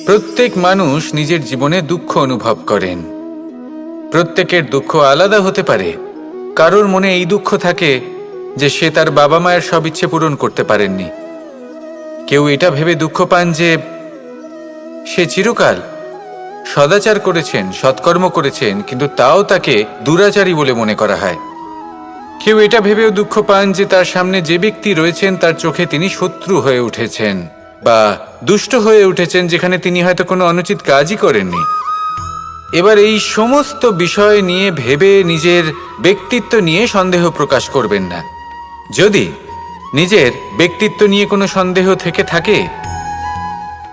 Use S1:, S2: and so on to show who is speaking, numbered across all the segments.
S1: প্রত্যেক মানুষ নিজের জীবনে দুঃখ অনুভব করেন। প্রত্যেকের দুঃখ আলাদা হতে পারে। কারোর মনে এই দুঃখ থাকে যে সে তার বাবা মায়ের সব ইচ্ছে পূরণ করতে পারেননি। কেউ এটা ভেবে দুঃখ পান যে সে চিরকাল সদাচার করেছেন, সৎকর্ম করেছেন, কিন্তু তাও তাকে দুরাচারী বলে মনে করা হয়। কেউ এটা ভেবেও দুঃখ পান যে তার সামনে যে ব্যক্তি রয়েছেন তার চোখে তিনি শত্রু হয়ে উঠেছেন বা দুষ্ট হয়ে উঠেছেন, যেখানে তিনি হয়তো কোনো অনুচিত কাজই করেননি। এবার এই সমস্ত বিষয় নিয়ে ভেবে নিজের ব্যক্তিত্ব নিয়ে সন্দেহ প্রকাশ করবেন না। যদি নিজের ব্যক্তিত্ব নিয়ে কোনো সন্দেহ থেকে থাকে,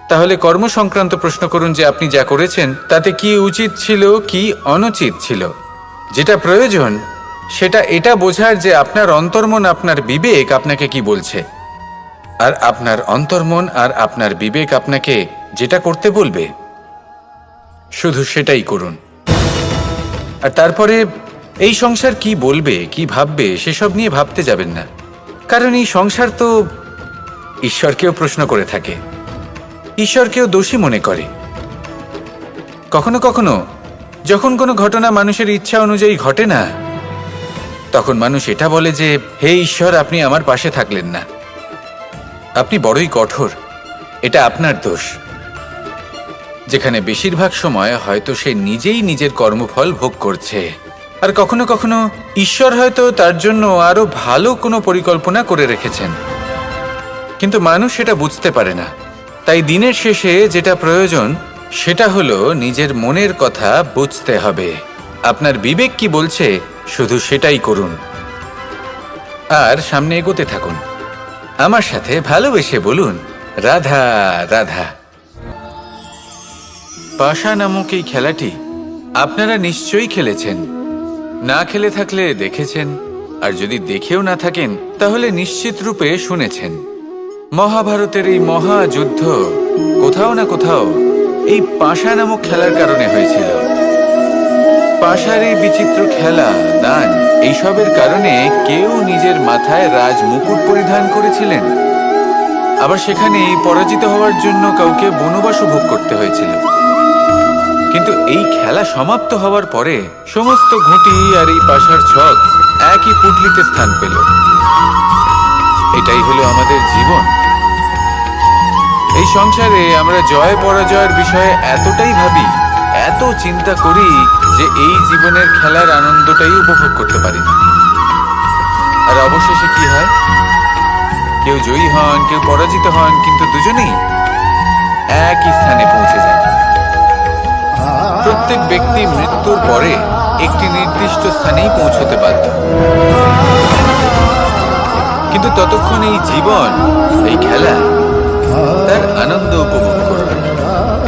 S1: তাহলে কর্ম সংক্রান্ত প্রশ্ন করুন যে আপনি যা করেছেন তাতে কি উচিত ছিল, কি অনুচিত ছিল। যেটা প্রয়োজন সেটা এটা বোঝার যে আপনার অন্তর্মন, আপনার বিবেক আপনাকে কি বলছে, আর আপনার অন্তর্মন আর আপনার বিবেক আপনাকে যেটা করতে বলবে শুধু সেটাই করুন। আর তারপরে এই সংসার কি বলবে, কি ভাববে সেসব নিয়ে ভাবতে যাবেন না। কারণ এই সংসার তো ঈশ্বরকেও প্রশ্ন করে থাকে, ঈশ্বরকেও দোষী মনে করে। কখনো কখনো যখন কোনো ঘটনা মানুষের ইচ্ছা অনুযায়ী ঘটে না, তখন মানুষ এটা বলে যে হে ঈশ্বর, আপনি আমার পাশে থাকলেন না, আপনি বড়ই কঠোর, এটা আপনার দোষ। যেখানে বেশিরভাগ সময় হয়তো সে নিজেই নিজের কর্মফল ভোগ করছে। আর কখনো কখনো ঈশ্বর হয়তো তার জন্য আরো ভালো কোনো পরিকল্পনা করে রেখেছেন, কিন্তু মানুষ সেটা বুঝতে পারে না। তাই দিনের শেষে যেটা প্রয়োজন সেটা হলো নিজের মনের কথা বুঝতে হবে। আপনার বিবেক কি বলছে শুধু সেটাই করুন, আর সামনে এগোতে থাকুন। আমার সাথে ভালোবেসে বলুন, রাধা রাধা। পাশা নামক এই খেলাটি আপনারা নিশ্চয়ই খেলেছেন। না খেলে থাকলে দেখেছেন, আর যদি দেখেও না থাকেন তাহলে নিশ্চিত রূপে শুনেছেন। মহাভারতের এই মহাযুদ্ধ কোথাও না কোথাও এই পাশা নামক খেলার কারণে হয়েছিল। পাশার এই বিচিত্র খেলা, দান, এইসবের কারণে কেউ নিজের মাথায় রাজ মুকুট পরিধান করেছিলেন, আবার সেখানে পরাজিত হওয়ার জন্য কাউকে বনবাসও ভোগ করতে হয়েছিল। কিন্তু এই খেলা সমাপ্ত হওয়ার পরে সমস্ত ঘুঁটি আর এই পাশার ছক একই পুটলিতে স্থান পেল। এটাই হলো আমাদের জীবন। এই সংসারে আমরা জয় পরাজয়ের বিষয়ে এতটাই ভাবি, এত চিন্তা করি যে এই জীবনের খেলার আনন্দটাই উপভোগ করতে পারি না। আর অবশেষে কি হয়? কেউ জয়ী হন, কেউ পরাজিত হন, কিন্তু দুজনেই একই স্থানে পৌঁছে যান। প্রত্যেক ব্যক্তি মৃত্যুর পরে একটি নির্দিষ্ট স্থানেই পৌঁছতে বাধ্য, কিন্তু ততক্ষণ এই জীবন, এই খেলা, তার আনন্দ উপভোগ করুন।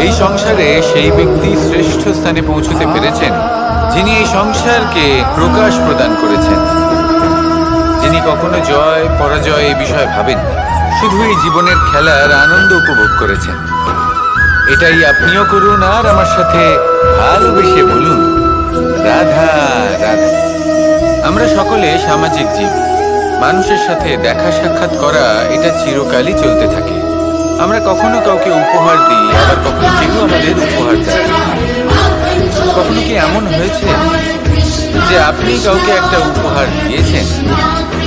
S1: এই সংসারে সেই ব্যক্তি শ্রেষ্ঠ স্থানে পৌঁছতে পেরেছেন যিনি এই সংসারকে প্রকাশ প্রদান করেছেন, যিনি কখনো জয় পরাজয় এই বিষয়ে ভাবেননি, শুধু এই জীবনের খেলার আনন্দ উপভোগ করেছেন। এটাই আপনিও করুন, আর আমার সাথে ভালোবেসে বলুন, রাধা রাধা। আমরা সকলে সামাজিক জীব। মানুষের সাথে দেখা সাক্ষাৎ করা এটা চিরকালই চলতে থাকে। আমরা কখনো কাউকে উপহার দিই, আবার কখনো কেউ আমাদের উপহার দেয়। কখনো কি এমন হয়েছে যে আপনি কাউকে একটা উপহার দিয়েছেন,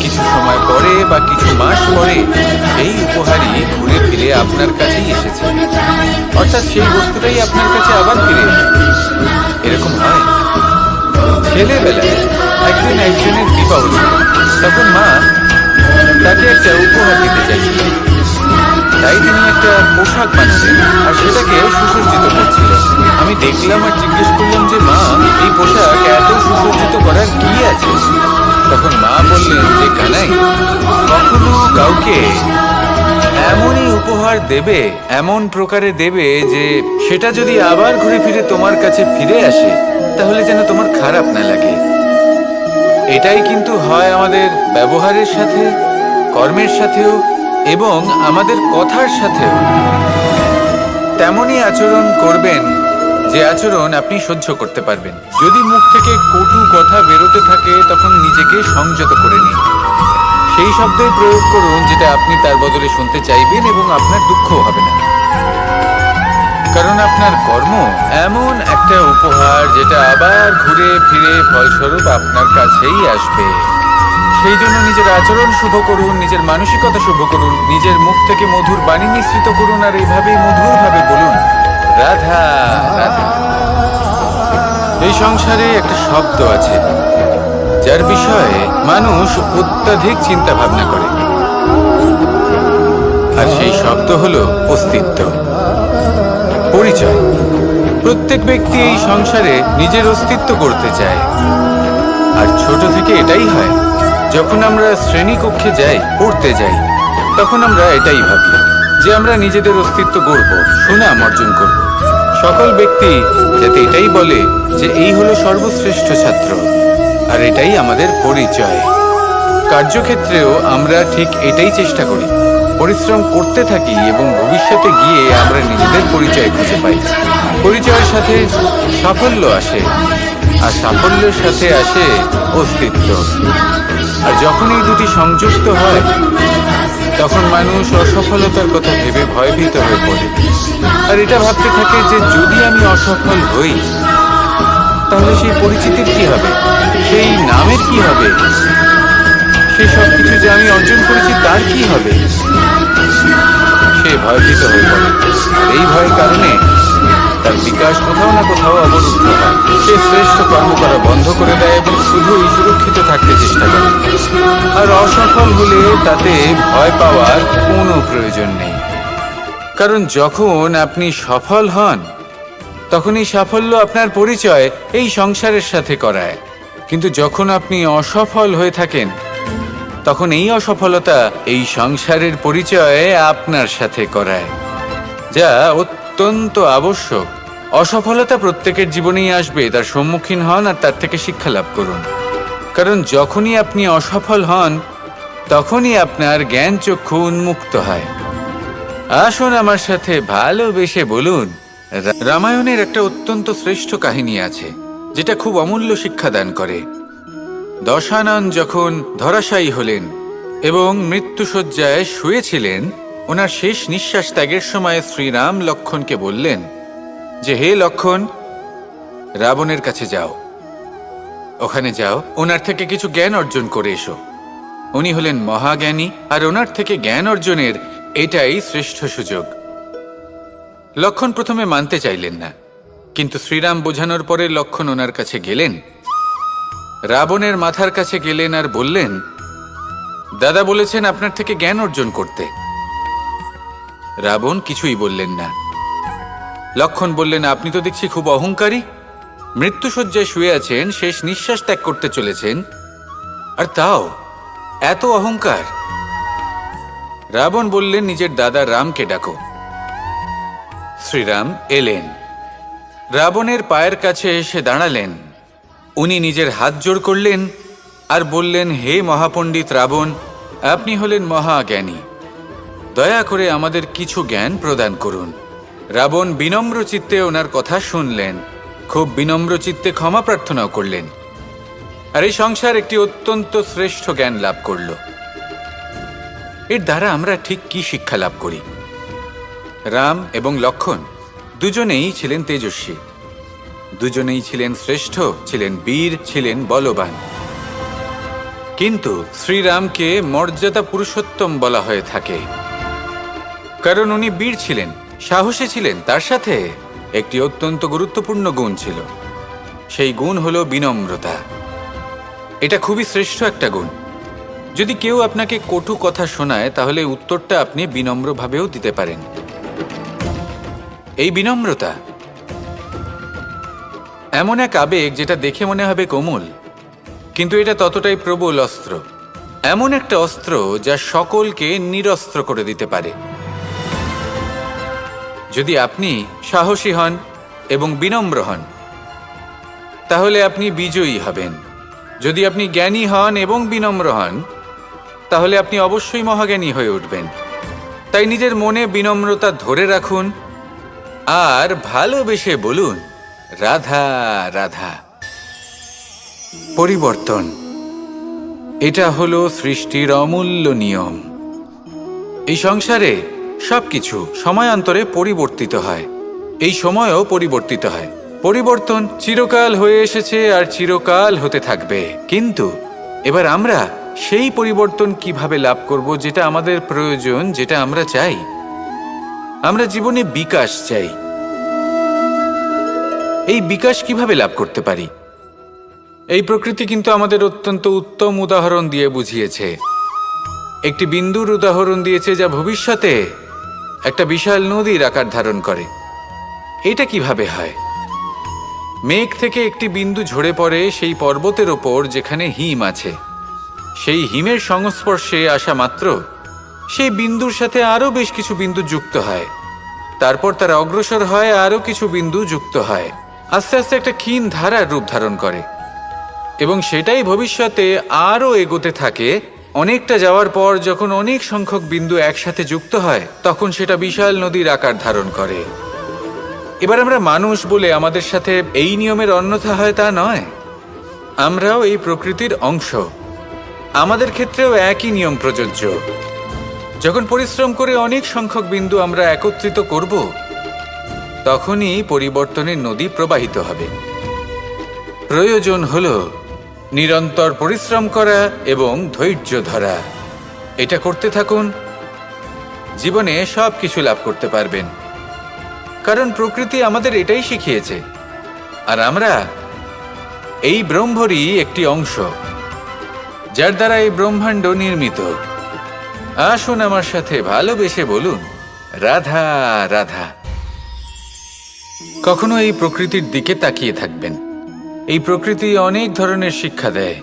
S1: কিছু সময় পরে বা কিছু মাস পরে সেই উপহারই ঘুরে ফিরে আপনার কাছেই এসেছে, অর্থাৎ সেই বস্তুটাই আপনার কাছে আবার ফিরে এসেছে? এরকম হয়। ছেলেবেলায় একদিন একজনের বিবাহ ছিল, তখন মা তাকে একটা উপহার দিতে চাইছিলেন। তাই তিনি একটা পোশাক বানালেন আর সেটাকে সুসজ্জিত করছিলেন। আমি দেখলাম আর জিজ্ঞেস করলাম যে মা, এই পোশাক এত সুসজ্জিত করার কি আছে? তখন মা বললেন যে কানাই, কখনো কাউকে এমনই উপহার দেবে, এমন প্রকারে দেবে যে সেটা যদি আবার ঘুরে ফিরে তোমার কাছে ফিরে আসে তাহলে যেন তোমার খারাপ না লাগে। এটাই কিন্তু হয় আমাদের ব্যবহারের সাথে, কর্মের সাথেও এবং আমাদের কথার সাথেও। তেমনই আচরণ করবেন যে আচরণ আপনি সহ্য করতে পারবেন। যদি মুখ থেকে কটু কথা বেরোতে থাকে তখন নিজেকে সংযত করে নিন। সেই শব্দের প্রয়োগ করুন যেটা আপনি তার বদলে শুনতে চাইবেন এবং আপনার দুঃখও হবে না। কারণ আপনার কর্ম এমন একটা উপহার যেটা আবার ঘুরে ফিরে ফলস্বরূপ আপনার কাছেই আসবে। সেই জন্য নিজের আচরণ শুভ করুন, নিজের মানসিকতা শুভ করুন, নিজের মুখ থেকে মধুর বাণী নিঃসৃত করুন, আর এইভাবেই মধুরভাবে বলুন, রাধা রাধা। এই সংসারে একটা শব্দ আছে যার বিষয়ে মানুষ অত্যাধিক চিন্তা ভাবনা করে, আর সেই শব্দ হলো অস্তিত্ব, পরিচয়। প্রত্যেক ব্যক্তি এই সংসারে নিজের অস্তিত্ব করতে চায়, আর ছোট থেকে এটাই হয়। যখন আমরা শ্রেণীকক্ষে যাই, পড়তে যাই, তখন আমরা এটাই ভাবি যে আমরা নিজেদের অস্তিত্ব গড়ব, সুনাম অর্জন করব। সকল ব্যক্তি যাতে এটাই বলে যে এই হলো সর্বশ্রেষ্ঠ ছাত্র, আর এটাই আমাদের পরিচয়। কার্যক্ষেত্রেও আমরা ঠিক এটাই চেষ্টা করি, পরিশ্রম করতে থাকি এবং ভবিষ্যতে গিয়ে আমরা নিজেদের পরিচয় খুঁজে পাই। পরিচয়ের সাথে সাফল্য আসে, আর সাফল্যের সাথে আসে অস্তিত্ব। আর যখন এই দুটি সংযুক্ত হয়, তখন মানুষ অসফলতার কথা ভেবে ভয়ভীত হয়ে পড়ে, আর এটা ভাবতে থাকে যে যদি আমি অসফল হই তাহলে সেই পরিচিতির কি হবে, সেই নামের কি হবে, সেই সব কিছু যে আমি অর্জন করেছি তার কি হবে। সে ভয়ভীত হয়ে পড়ে, আর এই ভয়ের কারণে তার বিকাশ কোথাও না কোথাও অবরুদ্ধ হয়। সে শ্রেষ্ঠ কর্ম করা বন্ধ করে দেয় এবং শুধুই সুরক্ষিত থাকতে চেষ্টা করে। আর অসফল হলে তাতে ভয় পাওয়ার কোনো প্রয়োজন নেই, কারণ যখন আপনি সফল হন তখন এই সাফল্য আপনার পরিচয় এই সংসারের সাথে করায়। কিন্তু যখন আপনি অসফল হয়ে থাকেন তখন এই অসফলতা এই সংসারের পরিচয় আপনার সাথে করায়, যা অত্যন্ত আবশ্যক। অসফলতা প্রত্যেকের জীবনেই আসবে, তার সম্মুখীন হন আর তার থেকে শিক্ষা লাভ করুন। কারণ যখনই আপনি অসফল হন তখনই আপনার জ্ঞান চক্ষু উন্মুক্ত হয়। আসুন আমার সাথে ভালোবেসে বলুন, রামায়ণের একটা অত্যন্ত শ্রেষ্ঠ কাহিনী আছে যেটা খুব অমূল্য শিক্ষাদান করে। দশানন যখন ধরাশায়ী হলেন এবং মৃত্যুশয্যায় শুয়েছিলেন, ওনার শেষ নিঃশ্বাস ত্যাগের সময় শ্রীরাম লক্ষ্মণকে বললেন যে হে লক্ষ্মণ, রাবণের কাছে যাও, ওখানে যাও, ওনার থেকে কিছু জ্ঞান অর্জন করে এসো। উনি হলেন মহাজ্ঞানী, আর ওনার থেকে জ্ঞান অর্জনের এটাই শ্রেষ্ঠ সুযোগ। লক্ষ্মণ প্রথমে মানতে চাইলেন না, কিন্তু শ্রীরাম বোঝানোর পরে লক্ষ্মণ ওনার কাছে গেলেন, রাবণের মাথার কাছে গেলেন আর বললেন, দাদা বলেছেন আপনার থেকে জ্ঞান অর্জন করতে। রাবণ কিছুই বললেন না। লক্ষ্মণ বললেন, আপনি তো দেখছি খুব অহংকারী, মৃত্যুশয্যায় শুয়ে আছেন, শেষ নিঃশ্বাস ত্যাগ করতে চলেছেন, আর তাও এত অহংকার। রাবণ বললেন, নিজের দাদা রামকে ডাকো। শ্রীরাম এলেন, রাবণের পায়ের কাছে এসে দাঁড়ালেন। উনি নিজের হাত জোড় করলেন আর বললেন, হে মহাপণ্ডিত রাবণ, আপনি হলেন মহাজ্ঞানী, দয়া করে আমাদের কিছু জ্ঞান প্রদান করুন। রাবণ বিনম্র চিত্তে ওনার কথা শুনলেন, খুব বিনম্র চিত্তে ক্ষমা প্রার্থনাও করলেন, আর এই সংসার একটি অত্যন্ত শ্রেষ্ঠ জ্ঞান লাভ করল। এর দ্বারা আমরা ঠিক কি শিক্ষা লাভ করি? রাম এবং লক্ষ্মণ দুজনেই ছিলেন তেজস্বী, দুজনেই ছিলেন শ্রেষ্ঠ, ছিলেন বীর, ছিলেন বলবান। কিন্তু শ্রীরামকে মর্যাদা পুরুষোত্তম বলা হয়ে থাকে, কারণ উনি বীর ছিলেন, সাহসী ছিলেন। তার সাথে একটি অত্যন্ত গুরুত্বপূর্ণ গুণ ছিল, সেই গুণ হলো বিনম্রতা। এটা খুবই শ্রেষ্ঠ একটা গুণ। যদি কেউ আপনাকে কটু কথা শোনায় তাহলে উত্তরটা আপনি বিনম্রভাবেও দিতে পারেন। এই বিনম্রতা এমন এক আবেগ যেটা দেখে মনে হবে কোমল, কিন্তু এটা ততটাই প্রবল অস্ত্র, এমন একটা অস্ত্র যা সকলকে নিরস্ত্র করে দিতে পারে। যদি আপনি সাহসী হন এবং বিনম্র হন তাহলে আপনি বিজয়ী হবেন। যদি আপনি জ্ঞানী হন এবং বিনম্র হন তাহলে আপনি অবশ্যই মহাজ্ঞানী হয়ে উঠবেন। তাই নিজের মনে বিনম্রতা ধরে রাখুন আর ভালোবেসে বলুন, রাধা রাধা। পরিবর্তন, এটা হলো সৃষ্টির অমূল্য নিয়ম। এই সংসারে সবকিছু সময়ান্তরে পরিবর্তিত হয়, এই সময়ও পরিবর্তিত হয়। পরিবর্তন চিরকাল হয়ে এসেছে আর চিরকাল হতে থাকবে, কিন্তু এবার আমরা সেই পরিবর্তন কিভাবে লাভ করব যেটা আমাদের প্রয়োজন, যেটা আমরা চাই। আমরা জীবনে বিকাশ চাই। এই বিকাশ কিভাবে লাভ করতে পারি? এই প্রকৃতি কিন্তু আমাদের অত্যন্ত উত্তম উদাহরণ দিয়ে বুঝিয়েছে। একটি বিন্দুর উদাহরণ দিয়েছে যা ভবিষ্যতে একটা বিশাল নদীর আকার ধারণ করে। এটা কিভাবে হয়? মেঘ থেকে একটি বিন্দু ঝরে পড়ে সেই পর্বতের ওপর যেখানে হিম আছে। সেই হিমের সংস্পর্শে আসা মাত্র সেই বিন্দুর সাথে আরও বেশ কিছু বিন্দু যুক্ত হয়। তারপর তারা অগ্রসর হয়, আরও কিছু বিন্দু যুক্ত হয়, আস্তে আস্তে একটা ক্ষীণ ধারার রূপ ধারণ করে এবং সেটাই ভবিষ্যতে আরও এগোতে থাকে। অনেকটা যাওয়ার পর যখন অনেক সংখ্যক বিন্দু একসাথে যুক্ত হয়, তখন সেটা বিশাল নদীর আকার ধারণ করে। এবার আমরা মানুষ বলে আমাদের সাথে এই নিয়মের অন্যথা হয় তা নয়। আমরাও এই প্রকৃতির অংশ। আমাদের ক্ষেত্রেও একই নিয়ম প্রযোজ্য। যখন পরিশ্রম করে অনেক সংখ্যক বিন্দু আমরা একত্রিত করব, তখনই পরিবর্তনের নদী প্রবাহিত হবে। প্রয়োজন হল নিরন্তর পরিশ্রম করা এবং ধৈর্য ধরা। এটা করতে থাকুন, জীবনে সব কিছু লাভ করতে পারবেন। কারণ প্রকৃতি আমাদের এটাই শিখিয়েছে, আর আমরা এই ব্রহ্মরই একটি অংশ, যার দ্বারা এই ব্রহ্মাণ্ড নির্মিত। আসুন আমার সাথে ভালোবেসে বলুন, রাধা রাধা। কখনো এই প্রকৃতির দিকে তাকিয়ে থাকবেন। এই প্রকৃতি অনেক ধরনের শিক্ষা দেয়।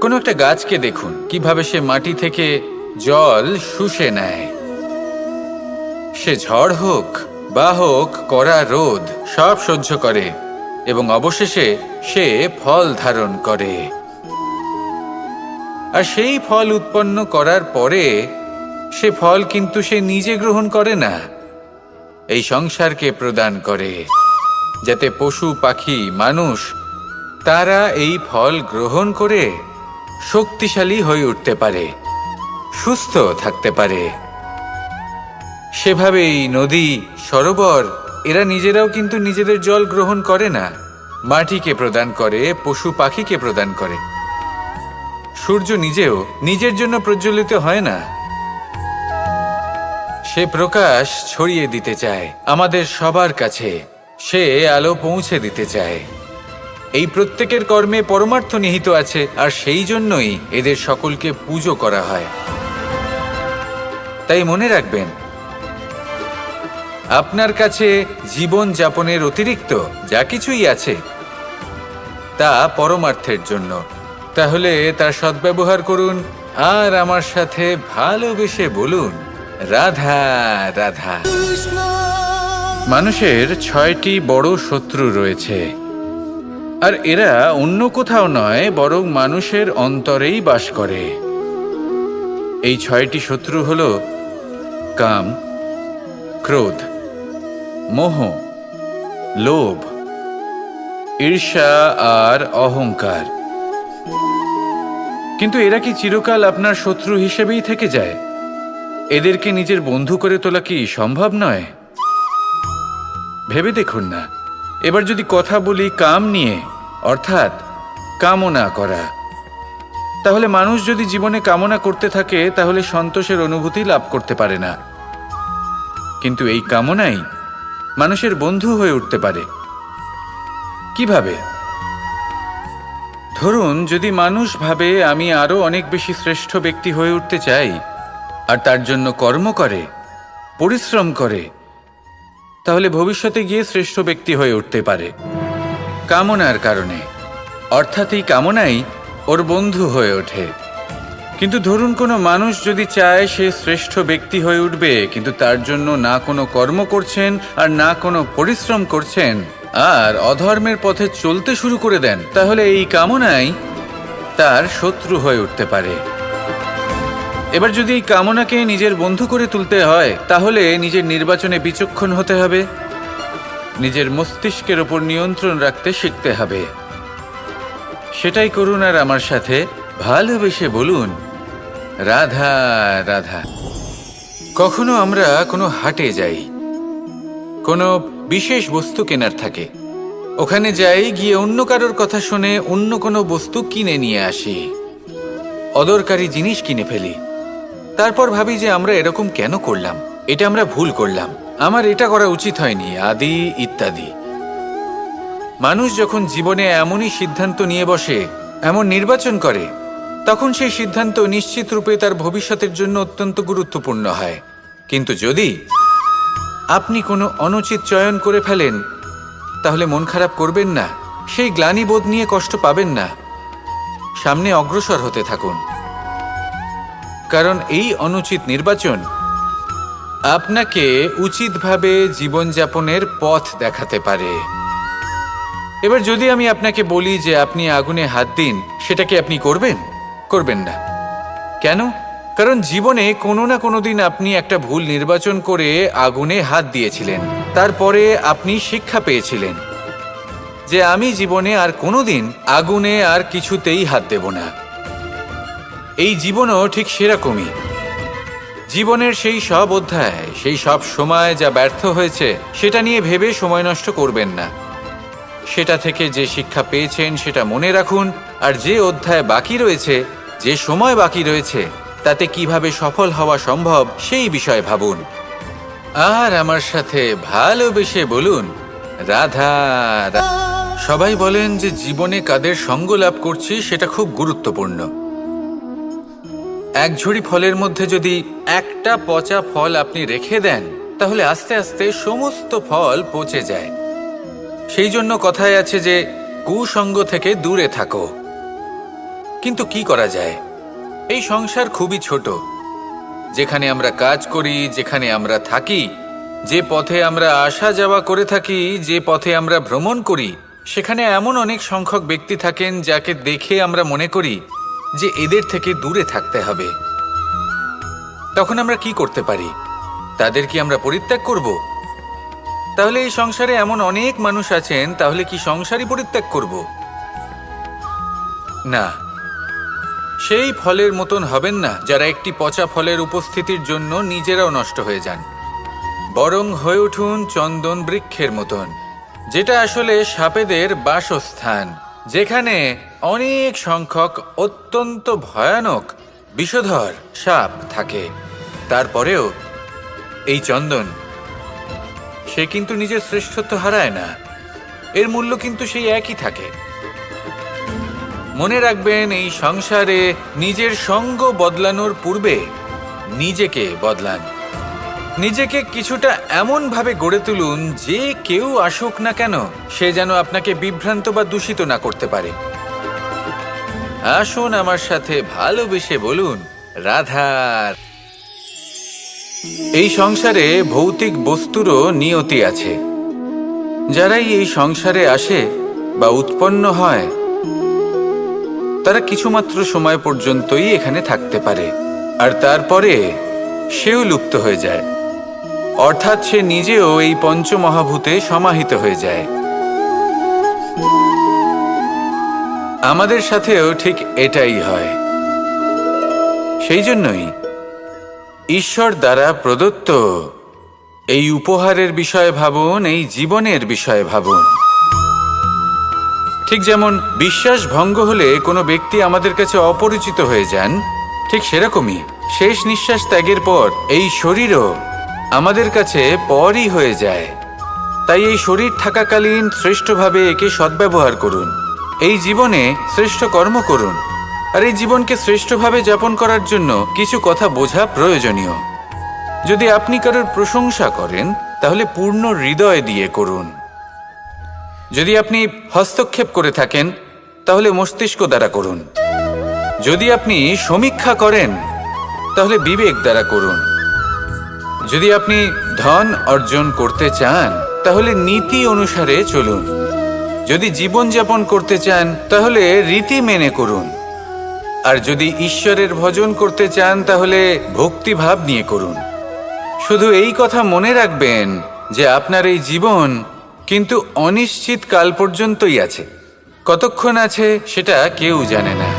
S1: কোনো একটা গাছকে দেখুন, কিভাবে সে মাটি থেকে জল শুষে নেয়। সে ঝড় হোক বা হোক কড়া রোদ, সব সহ্য করে এবং অবশেষে সে ফল ধারণ করে। আর সেই ফল উৎপন্ন করার পরে সে ফল কিন্তু সে নিজে গ্রহণ করে না, এই সংসারকে প্রদান করে, যাতে পশু পাখি মানুষ তারা এই ফল গ্রহণ করে শক্তিশালী হয়ে উঠতে পারে, সুস্থ থাকতে পারে। সেভাবেই নদী, সরোবর এরা নিজেরাও কিন্তু নিজেদের জল গ্রহণ করে না, মাটিকে প্রদান করে, পশু পাখিকে প্রদান করে। সূর্য নিজেও নিজের জন্য প্রজ্বলিত হয় না, সে প্রকাশ ছড়িয়ে দিতে চায় আমাদের সবার কাছে, সে আলো পৌঁছে দিতে চায়। এই প্রত্যেকের কর্মে পরমার্থ নিহিত আছে, আর সেই জন্যই এদের সকলকে পুজো করা হয়। তাই মনে রাখবেন, আপনার কাছে জীবন যাপনের অতিরিক্ত যা কিছুই আছে তা পরমার্থের জন্য। তাহলে তার সদ্ব্যবহার করুন আর আমার সাথে ভালোবেসে বলুন, রাধা রাধা। মানুষের 6টি বড় শত্রু রয়েছে, আর এরা অন্য কোথাও নয়, বরং মানুষের অন্তরেই বাস করে। এই 6টি শত্রু হল কাম, ক্রোধ, মোহ, লোভ, ঈর্ষা আর অহংকার। কিন্তু এরা কি চিরকাল আপনার শত্রু হিসেবেই থেকে যায়? এদেরকে নিজের বন্ধু করে তোলা কি সম্ভব নয়? ভেবে দেখুন না। এবার যদি কথা বলি কাম নিয়ে, অর্থাৎ কামনা করা, তাহলে মানুষ যদি জীবনে কামনা করতে থাকে তাহলে সন্তোষের অনুভূতি লাভ করতে পারে না। কিন্তু এই কামনাই মানুষের বন্ধু হয়ে উঠতে পারে। কিভাবে? ধরুন, যদি মানুষ ভাবে আমি আরো অনেক বেশি শ্রেষ্ঠ ব্যক্তি হয়ে উঠতে চাই, আর তার জন্য কর্ম করে, পরিশ্রম করে, তাহলে ভবিষ্যতে গিয়ে শ্রেষ্ঠ ব্যক্তি হয়ে উঠতে পারে কামনার কারণে। অর্থাৎ এই কামনাই ওর বন্ধু হয়ে ওঠে। কিন্তু ধরুন, কোনো মানুষ যদি চায় সে শ্রেষ্ঠ ব্যক্তি হয়ে উঠবে, কিন্তু তার জন্য না কোনো কর্ম করছেন আর না কোনো পরিশ্রম করছেন, আর অধর্মের পথে চলতে শুরু করে দেন, তাহলে এই কামনাই তার শত্রু হয়ে উঠতে পারে। এবার যদি এই কামনাকে নিজের বন্ধু করে তুলতে হয়, তাহলে নিজের নির্বাচনে বিচক্ষণ হতে হবে, নিজের মস্তিষ্কের ওপর নিয়ন্ত্রণ রাখতে শিখতে হবে। সেটাই করুন আর আমার সাথে ভালোবেসে বলুন, রাধা রাধা। কখনো আমরা কোনো হাটে যাই, কোনো বিশেষ বস্তু কেনার থাকে, ওখানে যাই, গিয়ে অন্য কারোর কথা শুনে অন্য কোনো বস্তু কিনে নিয়ে আসি, অদরকারি জিনিস কিনে ফেলি। তারপর ভাবি যে আমরা এরকম কেন করলাম, এটা আমরা ভুল করলাম, আমার এটা করা উচিত হয়নি, আদি ইত্যাদি। মানুষ যখন জীবনে এমনই সিদ্ধান্ত নিয়ে বসে, এমন নির্বাচন করে, তখন সেই সিদ্ধান্ত নিশ্চিত রূপে তার ভবিষ্যতের জন্য অত্যন্ত গুরুত্বপূর্ণ হয়। কিন্তু যদি আপনি কোনো অনুচিত চয়ন করে ফেলেন, তাহলে মন খারাপ করবেন না, সেই গ্লানিবোধ নিয়ে কষ্ট পাবেন না, সামনে অগ্রসর হতে থাকুন। কারণ এই অনুচিত নির্বাচন আপনাকে উচিতভাবে জীবনযাপনের পথ দেখাতে পারে। এবার যদি আমি আপনাকে বলি যে আপনি আগুনে হাত দিন, সেটা কি আপনি করবেন? করবেন না। কেন? কারণ জীবনে কোনো না কোনো দিন আপনি একটা ভুল নির্বাচন করে আগুনে হাত দিয়েছিলেন, তারপরে আপনি শিক্ষা পেয়েছিলেন যে আমি জীবনে আর কোনোদিন আগুনে আর কিছুতেই হাত দেব না। এই জীবনও ঠিক সেরকমই। জীবনের সেই সব অধ্যায়, সেই সব সময় যা ব্যর্থ হয়েছে, সেটা নিয়ে ভেবে সময় নষ্ট করবেন না। সেটা থেকে যে শিক্ষা পেয়েছেন সেটা মনে রাখুন, আর যে অধ্যায় বাকি রয়েছে, যে সময় বাকি রয়েছে, তাতে কিভাবে সফল হওয়া সম্ভব সেই বিষয়ে ভাবুন। আর আমার সাথে ভালোবেসে বলুন, রাধা। সবাই বলেন যে জীবনে কাদের সঙ্গ লাভ করছি সেটা খুব গুরুত্বপূর্ণ। এক ঝুড়ি ফলের মধ্যে যদি একটা পচা ফল আপনি রেখে দেন, তাহলে আস্তে আস্তে সমস্ত ফল পচে যায়। সেই জন্য কথায় আছে যে কুসঙ্গ থেকে দূরে থাকো। কিন্তু কি করা যায়? এই সংসার খুবই ছোট। যেখানে আমরা কাজ করি, যেখানে আমরা থাকি, যে পথে আমরা আসা যাওয়া করে থাকি, যে পথে আমরা ভ্রমণ করি, সেখানে এমন অনেক সংখ্যক ব্যক্তি থাকেন যাকে দেখে আমরা মনে করি যে এদের থেকে দূরে থাকতে হবে। তখন আমরা কি করতে পারি? তাদের কি আমরা পরিত্যাগ করব? তাহলে এই সংসারে এমন অনেক মানুষ আছেন, তাহলে কি সংসারই পরিত্যাগ করব? না, সেই ফলের মতন হবেন না যারা একটি পচা ফলের উপস্থিতির জন্য নিজেরাও নষ্ট হয়ে যান। বরং হয়ে উঠুন চন্দন বৃক্ষের মতন, যেটা আসলে সাপেদের বাসস্থান, যেখানে অনেক সংখ্যক অত্যন্ত ভয়ানক বিষধর সাপ থাকে। তারপরেও এই চন্দন, সে কিন্তু নিজের শ্রেষ্ঠত্ব হারায় না, এর মূল্য কিন্তু সেই একই থাকে। মনে রাখবেন, এই সংসারে নিজের সঙ্গ বদলানোর পূর্বে নিজেকে বদলান। নিজেকে কিছুটা এমনভাবে গড়ে তুলুন যে কেউ আসুক না কেন, সে যেন আপনাকে বিভ্রান্ত বা দূষিত না করতে পারে। আসুন আমার সাথে ভালোবেসে বলুন, রাধার। এই সংসারে ভৌতিক বস্তুরও নিয়তি আছে। যারাই এই সংসারে আসে বা উৎপন্ন হয়, তারা কিছুমাত্র সময় পর্যন্তই এখানে থাকতে পারে, আর তারপরে সেও লুপ্ত হয়ে যায়। অর্থাৎ সে নিজেও এই পঞ্চমহাভূতে সমাহিত হয়ে যায়। আমাদের সাথেও ঠিক এটাই হয়। সেই জন্যই ঈশ্বর দ্বারা প্রদত্ত এই উপহারের বিষয়ে ভাবুন, এই জীবনের বিষয়ে ভাবুন। ঠিক যেমন বিশ্বাস ভঙ্গ হলে কোনো ব্যক্তি আমাদের কাছে অপরিচিত হয়ে যান, ঠিক সেরকমই শেষ নিঃশ্বাস ত্যাগের পর এই শরীরও আমাদের কাছে পরই হয়ে যায়। তাই এই শরীর থাকাকালীন শ্রেষ্ঠভাবে একে সদ্ব্যবহার করুন, এই জীবনে শ্রেষ্ঠ কর্ম করুন। আর এই জীবনকে শ্রেষ্ঠভাবে যাপন করার জন্য কিছু কথা বোঝা প্রয়োজনীয়। যদি আপনি কারোর প্রশংসা করেন, তাহলে পূর্ণ হৃদয় দিয়ে করুন। যদি আপনি হস্তক্ষেপ করে থাকেন, তাহলে মস্তিষ্ক দ্বারা করুন। যদি আপনি সমীক্ষা করেন, তাহলে বিবেক দ্বারা করুন। যদি আপনি ধন অর্জন করতে চান, তাহলে নীতি অনুসারে চলুন। যদি জীবনযাপন করতে চান, তাহলে রীতি মেনে করুন। আর যদি ঈশ্বরের ভজন করতে চান, তাহলে ভক্তিভাব নিয়ে করুন। শুধু এই কথা মনে রাখবেন যে আপনার এই জীবন কিন্তু অনিশ্চিত কাল পর্যন্তই আছে। কতক্ষণ আছে সেটা কেউ জানে না।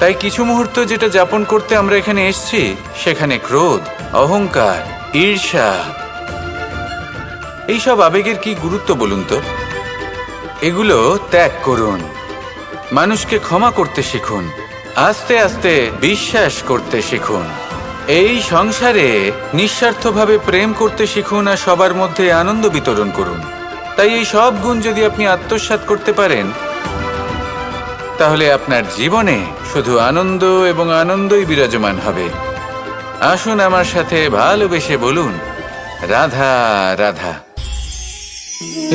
S1: তাই কিছু মুহূর্ত যেটা যাপন করতে আমরা এখানে এসেছি, সেখানে ক্রোধ, অহংকার, ঈর্ষা এইসব আবেগের কি গুরুত্ব বলুন তো? এগুলো ত্যাগ করুন, মানুষকে ক্ষমা করতে শিখুন, আস্তে আস্তে বিশ্বাস করতে শিখুন, এই সংসারে নিঃস্বার্থভাবে প্রেম করতে শিখুন আর সবার মধ্যে আনন্দ বিতরণ করুন। তাই এই সব গুণ যদি আপনি আত্মসাৎ করতে পারেন, তাহলে আপনার জীবনে শুধু আনন্দ এবং আনন্দই বিরাজমান হবে। আসুন আমার সাথে ভালোবেসে বলুন, রাধা রাধা।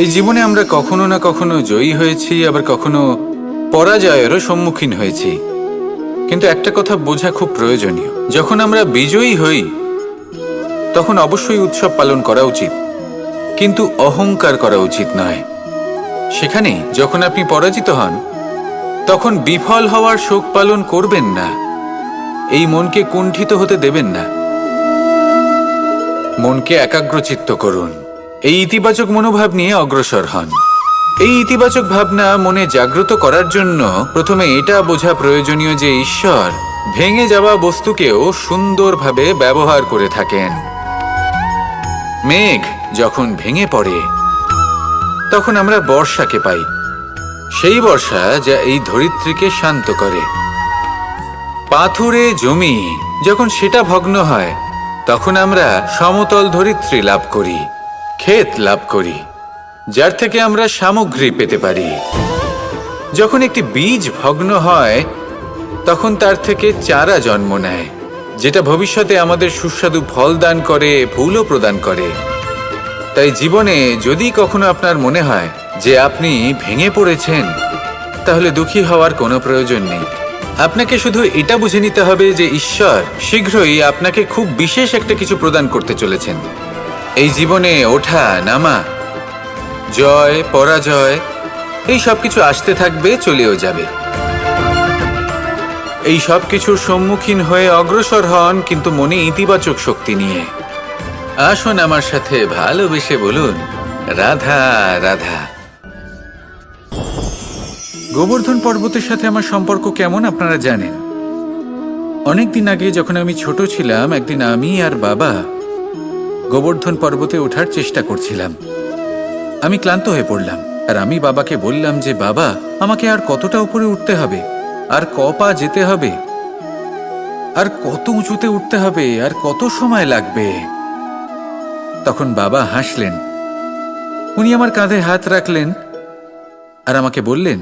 S1: এই জীবনে আমরা কখনো না কখনো জয়ী হয়েছি, আবার কখনো পরাজয়েরও সম্মুখীন হয়েছি। কিন্তু একটা কথা বোঝা খুব প্রয়োজনীয়, যখন আমরা বিজয়ী হই তখন অবশ্যই উৎসব পালন করা উচিত, কিন্তু অহংকার করা উচিত নয়। সেখানে যখন আপনি পরাজিত হন তখন বিফল হওয়ার শোক পালন করবেন না, এই মনকে কুণ্ঠিত হতে দেবেন না। মনকে একাগ্রচিত্ত করুন, এই ইতিবাচক মনোভাব নিয়ে অগ্রসর হন। এই ইতিবাচক ভাবনা মনে জাগ্রত করার জন্য প্রথমে এটা বোঝা প্রয়োজনীয় যে ঈশ্বর ভেঙে যাওয়া বস্তুকেও সুন্দরভাবে ব্যবহার করে থাকেন। মেঘ যখন ভেঙে পড়ে তখন আমরা বর্ষাকে পাই, সেই বর্ষা যা এই ধরিত্রীকে শান্ত করে। পাথুরে জমি যখন সেটা ভগ্ন হয় তখন আমরা সমতল ধরিত্রী লাভ করি, ক্ষেত লাভ করি, যার থেকে আমরা সামগ্রী পেতে পারি। যখন একটি বীজ ভগ্ন হয় তখন তার থেকে চারা জন্ম নেয়, যেটা ভবিষ্যতে আমাদের সুস্বাদু ফল দান করে, ফুলও প্রদান করে। তাই জীবনে যদি কখনো আপনার মনে হয় যে আপনি ভেঙে পড়েছেন, তাহলে দুঃখী হওয়ার কোনো প্রয়োজন নেই। আপনাকে শুধু এটা বুঝে নিতে হবে যে ঈশ্বর শীঘ্রই আপনাকে খুব বিশেষ একটা কিছু প্রদান করতে চলেছেন। এই জীবনে ওঠা নামা, জয় পরাজয়, এই সব কিছু আসতে থাকবে, চলেও যাবে। এই সব কিছুর সম্মুখীন হয়ে অগ্রসর হন, কিন্তু মনে ইতিবাচক শক্তি নিয়ে। আসুন আমার সাথে ভালোবেসে বলুন, রাধা রাধা। গোবর্ধন পর্বতের সাথে আমার সম্পর্ক কেমন আপনারা জানেন। অনেকদিন আগে যখন আমি ছোট ছিলাম, একদিন আমি আর বাবা গোবর্ধন পর্বতে ওঠার চেষ্টা করছিলাম। আমি ক্লান্ত হয়ে পড়লাম, আর আমি বাবাকে বললাম যে বাবা, আমাকে আর কতটা উপরে উঠতে হবে, আর ক পা যেতে হবে, আর কত উঁচুতে উঠতে হবে, আর কত সময় লাগবে। তখন বাবা হাসলেন, উনি আমার কাঁধে হাত রাখলেন আর আমাকে বললেন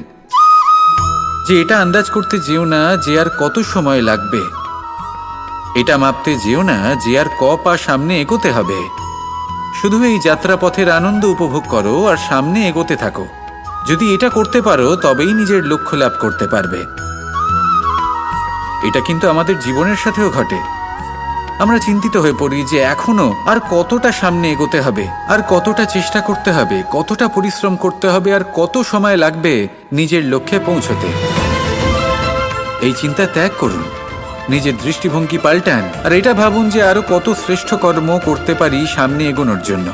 S1: যে এটা আন্দাজ করতে যেও না যে আর কত সময় লাগবে, এটা মাপতে যেও না যে আর ক পা সামনে এগোতে হবে। শুধু এই যাত্রাপথের আনন্দ উপভোগ করো আর সামনে এগোতে থাকো। যদি এটা করতে পারো তবেই নিজের লক্ষ্য লাভ করতে পারবে। এটা কিন্তু আমাদের জীবনের সাথেও ঘটে। আমরা চিন্তিত হয়ে পড়ি যে এখনো আর কতটা সামনে এগোতে হবে, আর কতটা চেষ্টা করতে হবে, কতটা পরিশ্রম করতে হবে, আর কত সময় লাগবে নিজের লক্ষ্যে পৌঁছতে। এই চিন্তা ত্যাগ করুন, নিজের দৃষ্টিভঙ্গি পাল্টান, আর এটা ভাবুন যে আরো কত শ্রেষ্ঠ কর্ম করতে পারি সামনে এগোনোর জন্য,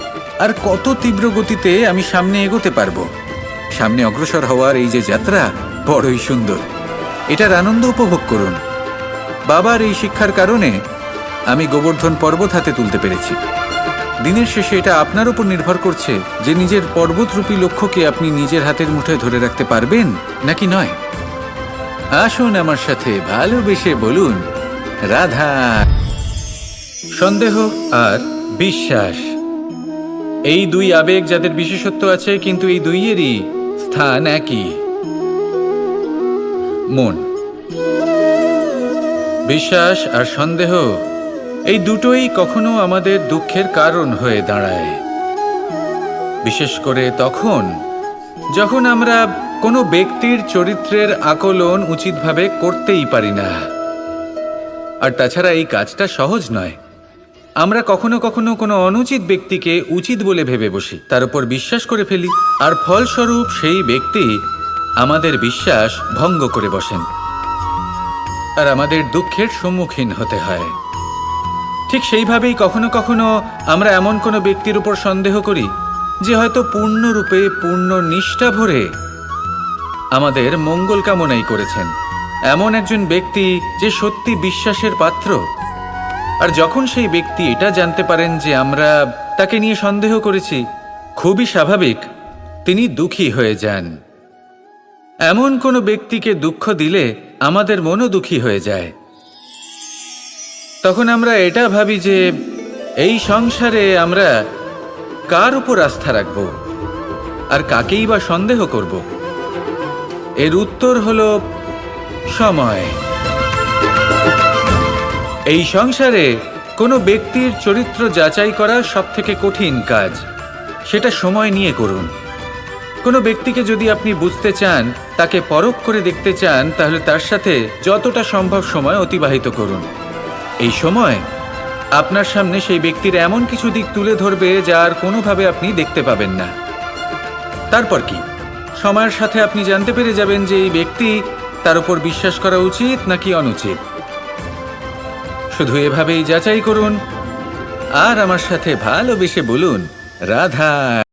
S1: আর কত তীব্র গতিতে আমি সামনে এগোতে পারবো। সামনে অগ্রসর হওয়ার এই যে যাত্রা বড়ই সুন্দর, এটার আনন্দ উপভোগ করুন। বাবার এই শিক্ষার কারণে আমি গোবর্ধন পর্বত হাতে তুলতে পেরেছি। দিনের শেষে এটা আপনার উপর নির্ভর করছে যে নিজের পর্বতরূপী লক্ষ্যকে আপনি নিজের হাতের মুঠোয় ধরে রাখতে পারবেন নাকি নয়। আসুন আমার সাথে ভালোবেসে বলুন, রাধা। সন্দেহ আর বিশ্বাস, এই দুই আবেগ যাদের বিশেষত্ব আছে, কিন্তু এই দুইয়েরই স্থান একই, মন। বিশ্বাস আর সন্দেহ এই দুটোই কখনো আমাদের দুঃখের কারণ হয়ে দাঁড়ায়, বিশেষ করে তখন যখন আমরা কোনো ব্যক্তির চরিত্রের আকলন উচিতভাবে করতেই পারি না। আর তাছাড়া এই কাজটা সহজ নয়। আমরা কখনো কখনো কোনো অনুচিত ব্যক্তিকে উচিত বলে ভেবে বসি, তার উপর বিশ্বাস করে ফেলি, আর ফলস্বরূপ সেই ব্যক্তি আমাদের বিশ্বাস ভঙ্গ করে বসেন, আর আমাদের দুঃখের সম্মুখীন হতে হয়। ঠিক সেইভাবেই কখনো কখনো আমরা এমন কোনো ব্যক্তির উপর সন্দেহ করি যে হয়তো পূর্ণরূপে পূর্ণ নিষ্ঠা ভরে আমাদের মঙ্গল কামনাই করেছেন, এমন একজন ব্যক্তি যে সত্যি বিশ্বাসের পাত্র। আর যখন সেই ব্যক্তি এটা জানতে পারেন যে আমরা তাকে নিয়ে সন্দেহ করেছি, খুবই স্বাভাবিক তিনি দুঃখী হয়ে যান। এমন কোনো ব্যক্তিকে দুঃখ দিলে আমাদের মনও দুঃখী হয়ে যায়। তখন আমরা এটা ভাবি যে এই সংসারে আমরা কার উপর আস্থা রাখব আর কাকেই বা সন্দেহ করব। এর উত্তর হলো সময়। এই সংসারে কোনো ব্যক্তির চরিত্র যাচাই করা সবথেকে কঠিন কাজ। সেটা সময় নিয়ে করুন। কোনো ব্যক্তিকে যদি আপনি বুঝতে চান, তাকে পরখ করে দেখতে চান, তাহলে তার সাথে যতটা সম্ভব সময় অতিবাহিত করুন। এই সময় আপনার সামনে সেই ব্যক্তির এমন কিছু দিক তুলে ধরবে যা আর কোনোভাবে আপনি দেখতে পাবেন না। তারপর কি, সময়ের সাথে আপনি জানতে পেরে যাবেন যে এই ব্যক্তি, তার উপর বিশ্বাস করা উচিত নাকি অনুচিত। শুধু এভাবেই যাচাই করুন আর আমার সাথে ভালোবেসে বলুন, রাধা।